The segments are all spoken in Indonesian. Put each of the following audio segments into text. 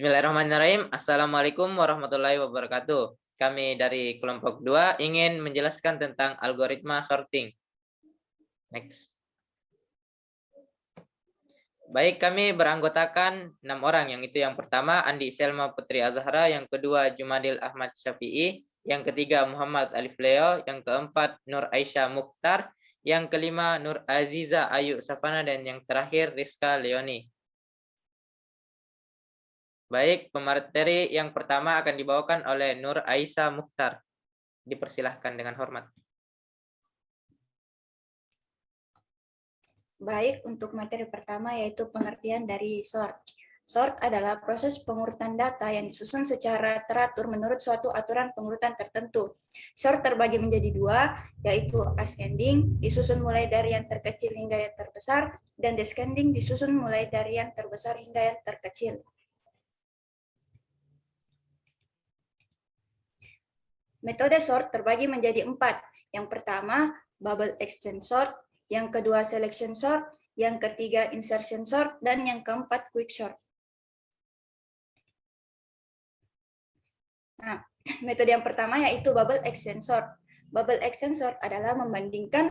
Bismillahirrahmanirrahim. Assalamualaikum warahmatullahi wabarakatuh. Kami dari kelompok 2 ingin menjelaskan tentang algoritma sorting. Next. Baik, kami beranggotakan 6 orang. Yang itu yang pertama Andi Selma Putri Azhara, yang kedua Jumadil Ahmad Syafi'i, yang ketiga Muhammad Alif Leo, yang keempat Nur Aisyah Mukhtar, yang kelima Nur Aziza Ayu Safana, dan yang terakhir Rizka Leoni. Baik, pemateri yang pertama akan dibawakan oleh Nur Aisyah Mukhtar. Dipersilahkan dengan hormat. Baik, untuk materi pertama yaitu pengertian dari sort. Sort adalah proses pengurutan data yang disusun secara teratur menurut suatu aturan pengurutan tertentu. Sort terbagi menjadi dua, yaitu ascending, disusun mulai dari yang terkecil hingga yang terbesar, dan descending, disusun mulai dari yang terbesar hingga yang terkecil. Metode sort terbagi menjadi 4. Yang pertama, bubble exchange sort, yang kedua selection sort, yang ketiga insertion sort, dan yang keempat quick sort. Nah, metode yang pertama yaitu bubble exchange sort. Bubble exchange sort adalah membandingkan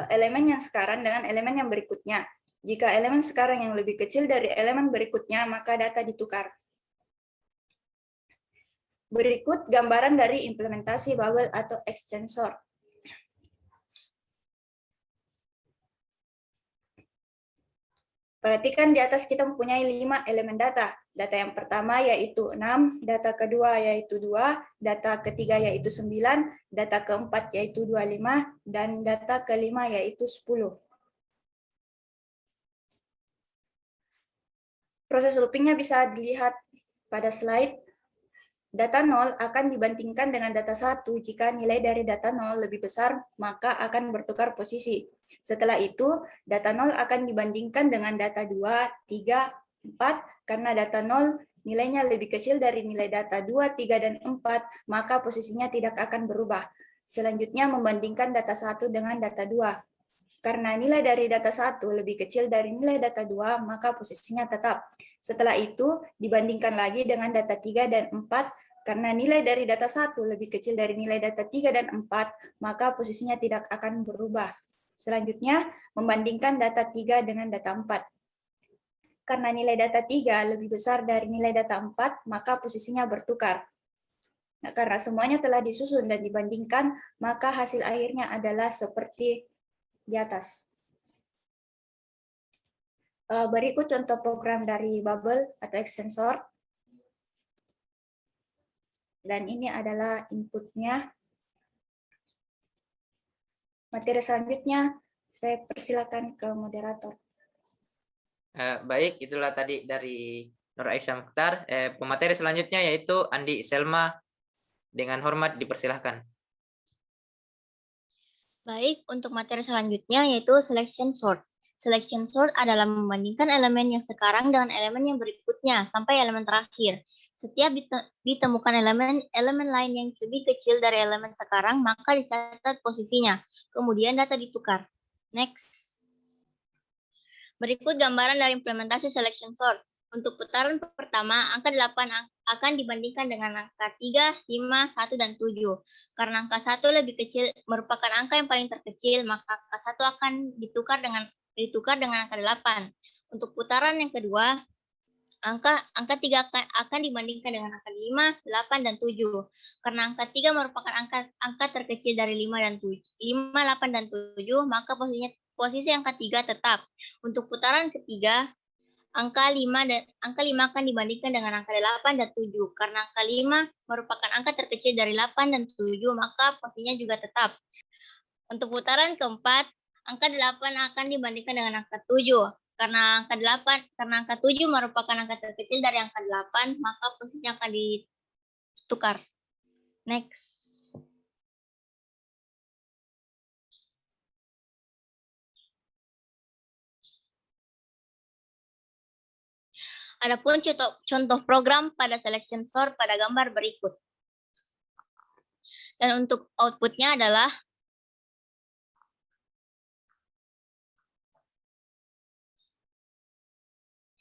elemen yang sekarang dengan elemen yang berikutnya. Jika elemen sekarang yang lebih kecil dari elemen berikutnya, maka data ditukar. Berikut gambaran dari implementasi bubble atau exchange sort. Perhatikan di atas kita mempunyai 5 elemen data. Data yang pertama yaitu 6, data kedua yaitu 2, data ketiga yaitu 9, data keempat yaitu 25, dan data kelima yaitu 10. Proses loopingnya bisa dilihat pada slide. Data 0 akan dibandingkan dengan data 1. Jika nilai dari data 0 lebih besar, maka akan bertukar posisi. Setelah itu, data 0 akan dibandingkan dengan data 2, 3, 4. Karena data 0 nilainya lebih kecil dari nilai data 2, 3, dan 4, maka posisinya tidak akan berubah. Selanjutnya, membandingkan data 1 dengan data 2. Karena nilai dari data 1 lebih kecil dari nilai data 2, maka posisinya tetap. Setelah itu, dibandingkan lagi dengan data 3 dan 4, karena nilai dari data 1 lebih kecil dari nilai data 3 dan 4, maka posisinya tidak akan berubah. Selanjutnya, membandingkan data 3 dengan data 4. Karena nilai data 3 lebih besar dari nilai data 4, maka posisinya bertukar. Nah, karena semuanya telah disusun dan dibandingkan, maka hasil akhirnya adalah seperti di atas. Berikut contoh program dari bubble atau exchange sort. Dan ini adalah inputnya. Materi selanjutnya, saya persilakan ke moderator. Baik, itulah tadi dari Nur Aisyah Mukhtar. Pemateri selanjutnya yaitu Andi Selma. Dengan hormat dipersilahkan. Baik, untuk materi selanjutnya yaitu selection sort. Selection sort adalah membandingkan elemen yang sekarang dengan elemen yang berikutnya sampai elemen terakhir. Setiap ditemukan elemen lain yang lebih kecil dari elemen sekarang, maka dicatat posisinya. Kemudian data ditukar. Next. Berikut gambaran dari implementasi selection sort. Untuk putaran pertama, angka 8 akan dibandingkan dengan angka 3, 5, 1, dan 7. Karena angka 1 lebih kecil merupakan angka yang paling terkecil, maka angka 1 akan ditukar dengan angka 8. Untuk putaran yang kedua, angka 3 akan dibandingkan dengan angka 5, 8, dan 7. Karena angka 3 merupakan angka terkecil dari 5, 8, dan 7, maka posisi angka 3 tetap. Untuk putaran ketiga, angka 5 akan dibandingkan dengan angka 8 dan 7. Karena angka 5 merupakan angka terkecil dari 8 dan 7, maka posisinya juga tetap. Untuk putaran keempat, angka 8 akan dibandingkan dengan angka 7. Karena angka 7 merupakan angka terkecil dari angka 8, maka posisinya akan ditukar. Next. Adapun contoh program pada selection sort pada gambar berikut. Dan untuk outputnya adalah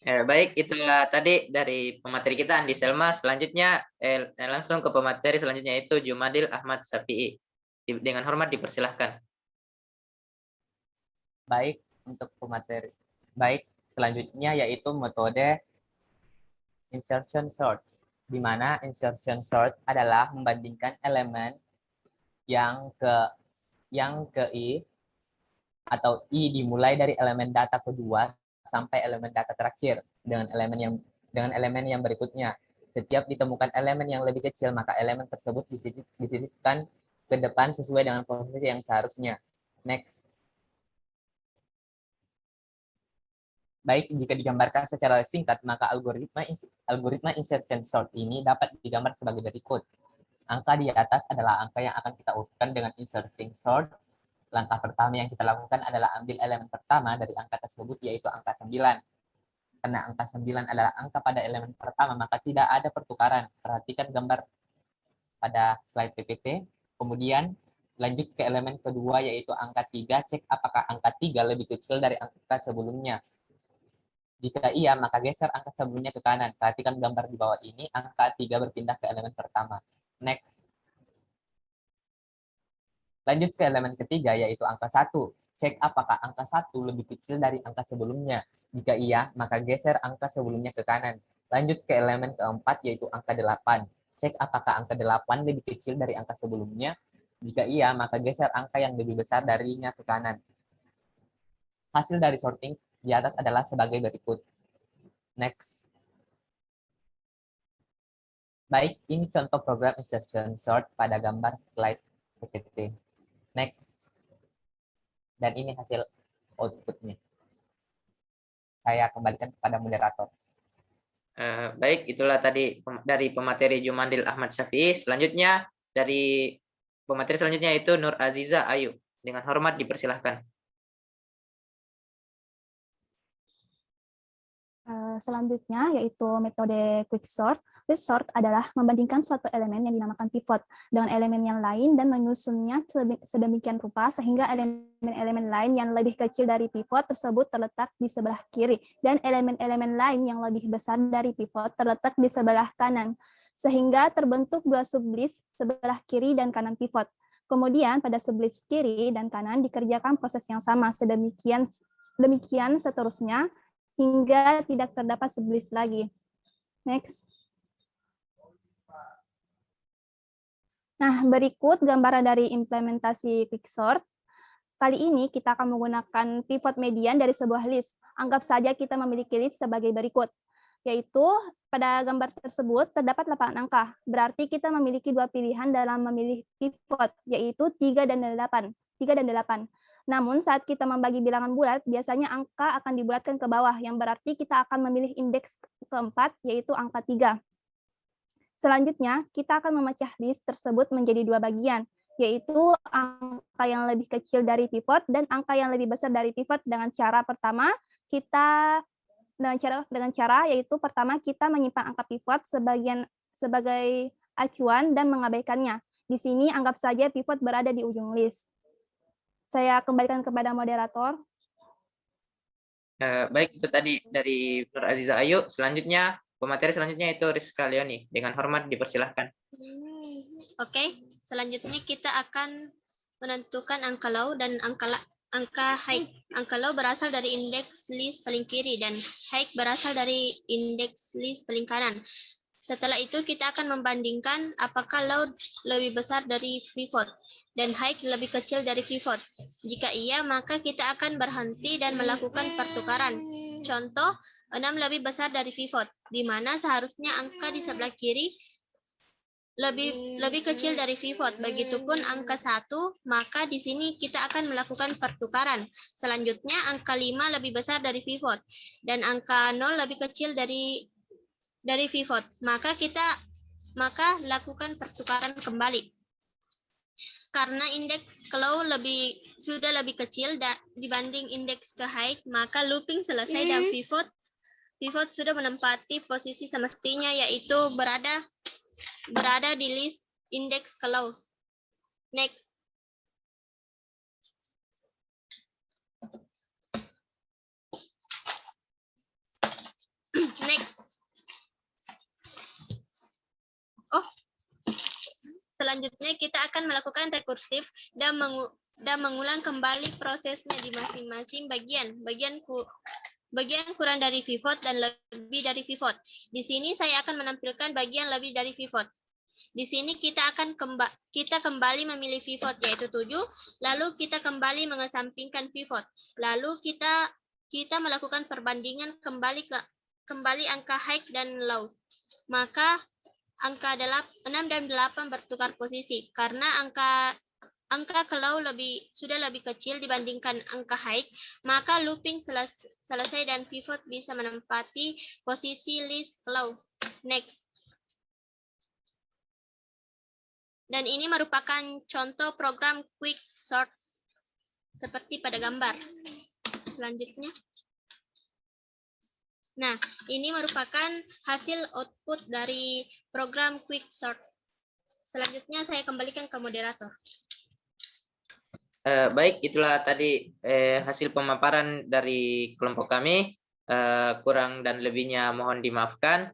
Baik, itulah tadi dari pemateri kita Andi Selma. Selanjutnya langsung ke pemateri selanjutnya yaitu Jumadil Ahmad Syafi'i. Dengan hormat dipersilahkan. Baik, untuk pemateri. Baik, selanjutnya yaitu metode insertion sort, di mana insertion sort adalah membandingkan elemen yang ke I atau I dimulai dari elemen data kedua sampai elemen data terakhir dengan elemen yang berikutnya. Setiap ditemukan elemen yang lebih kecil, maka elemen tersebut disisipkan ke depan sesuai dengan posisi yang seharusnya. Next. Baik, jika digambarkan secara singkat, maka algoritma insertion sort ini dapat digambar sebagai berikut. Angka di atas adalah angka yang akan kita urutkan dengan inserting sort. Langkah pertama yang kita lakukan adalah ambil elemen pertama dari angka tersebut, yaitu angka 9. Karena angka 9 adalah angka pada elemen pertama, maka tidak ada pertukaran. Perhatikan gambar pada slide PPT. Kemudian lanjut ke elemen kedua, yaitu angka 3. Cek apakah angka 3 lebih kecil dari angka sebelumnya. Jika iya, maka geser angka sebelumnya ke kanan. Perhatikan gambar di bawah ini, angka 3 berpindah ke elemen pertama. Next. Lanjut ke elemen ketiga, yaitu angka 1. Cek apakah angka 1 lebih kecil dari angka sebelumnya. Jika iya, maka geser angka sebelumnya ke kanan. Lanjut ke elemen keempat, yaitu angka 8. Cek apakah angka 8 lebih kecil dari angka sebelumnya. Jika iya, maka geser angka yang lebih besar darinya ke kanan. Hasil dari sorting di atas adalah sebagai berikut. Next. Baik, ini contoh program insertion sort pada gambar slide PPT. Next. Dan ini hasil outputnya. Saya kembalikan kepada moderator. Baik, itulah tadi dari pemateri Jumadil Ahmad Syafi'i. Selanjutnya dari pemateri selanjutnya yaitu Nur Aziza Ayu. Dengan hormat dipersilahkan. Selanjutnya yaitu metode quicksort. Quicksort adalah membandingkan suatu elemen yang dinamakan pivot dengan elemen yang lain dan menyusunnya sedemikian rupa sehingga elemen-elemen lain yang lebih kecil dari pivot tersebut terletak di sebelah kiri dan elemen-elemen lain yang lebih besar dari pivot terletak di sebelah kanan, sehingga terbentuk dua sublist sebelah kiri dan kanan pivot. Kemudian pada sublist kiri dan kanan dikerjakan proses yang sama, demikian seterusnya hingga tidak terdapat sublist lagi. Next. Nah, berikut gambaran dari implementasi quicksort. Kali ini kita akan menggunakan pivot median dari sebuah list. Anggap saja kita memiliki list sebagai berikut, yaitu pada gambar tersebut terdapat 8 angka. Berarti kita memiliki dua pilihan dalam memilih pivot, yaitu 3 dan 8. Namun saat kita membagi bilangan bulat, biasanya angka akan dibulatkan ke bawah, yang berarti kita akan memilih indeks keempat, yaitu angka 3. Selanjutnya, kita akan memecah list tersebut menjadi dua bagian, yaitu angka yang lebih kecil dari pivot dan angka yang lebih besar dari pivot. Dengan cara pertama, yaitu pertama kita menyimpan angka pivot sebagai acuan dan mengabaikannya. Di sini anggap saja pivot berada di ujung list. Saya kembalikan kepada moderator. Baik, itu tadi dari Nur Aziza Ayu. Selanjutnya, pemateri selanjutnya itu Rizka Leoni. Dengan hormat dipersilahkan. Oke, selanjutnya kita akan menentukan angka low dan angka high. Angka low berasal dari indeks list paling kiri dan high berasal dari indeks list paling kanan. Setelah itu kita akan membandingkan apakah low lebih besar dari pivot dan high lebih kecil dari pivot. Jika iya, maka kita akan berhenti dan melakukan pertukaran. Contoh, 6 lebih besar dari pivot, di mana seharusnya angka di sebelah kiri lebih kecil dari pivot. Begitupun angka 1, maka di sini kita akan melakukan pertukaran. Selanjutnya, angka 5 lebih besar dari pivot dan angka 0 lebih kecil dari pivot, maka lakukan pertukaran kembali. Karena indeks ke low sudah lebih kecil dibanding indeks ke high, maka looping selesai dan pivot sudah menempati posisi semestinya, yaitu berada di list indeks ke low. Next. Next. Oh, selanjutnya kita akan melakukan rekursif dan mengulang kembali prosesnya di masing-masing bagian. Bagian kurang dari pivot dan lebih dari pivot. Di sini saya akan menampilkan bagian lebih dari pivot. Di sini kita kembali memilih pivot yaitu 7, lalu kita kembali mengesampingkan pivot. Lalu kita melakukan perbandingan kembali angka high dan low. Maka angka 6 dan 8 bertukar posisi karena angka ke low sudah lebih kecil dibandingkan angka high, maka looping selesai dan pivot bisa menempati posisi least low. Next. Dan ini merupakan contoh program quick sort seperti pada gambar. Selanjutnya. Nah, ini merupakan hasil output dari program quick sort. Selanjutnya saya kembalikan ke moderator. Baik, itulah tadi hasil pemaparan dari kelompok kami. Kurang dan lebihnya mohon dimaafkan.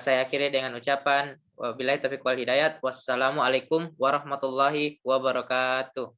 Saya akhiri dengan ucapan wabillahi taufiq wal hidayat. Wassalamualaikum warahmatullahi wabarakatuh.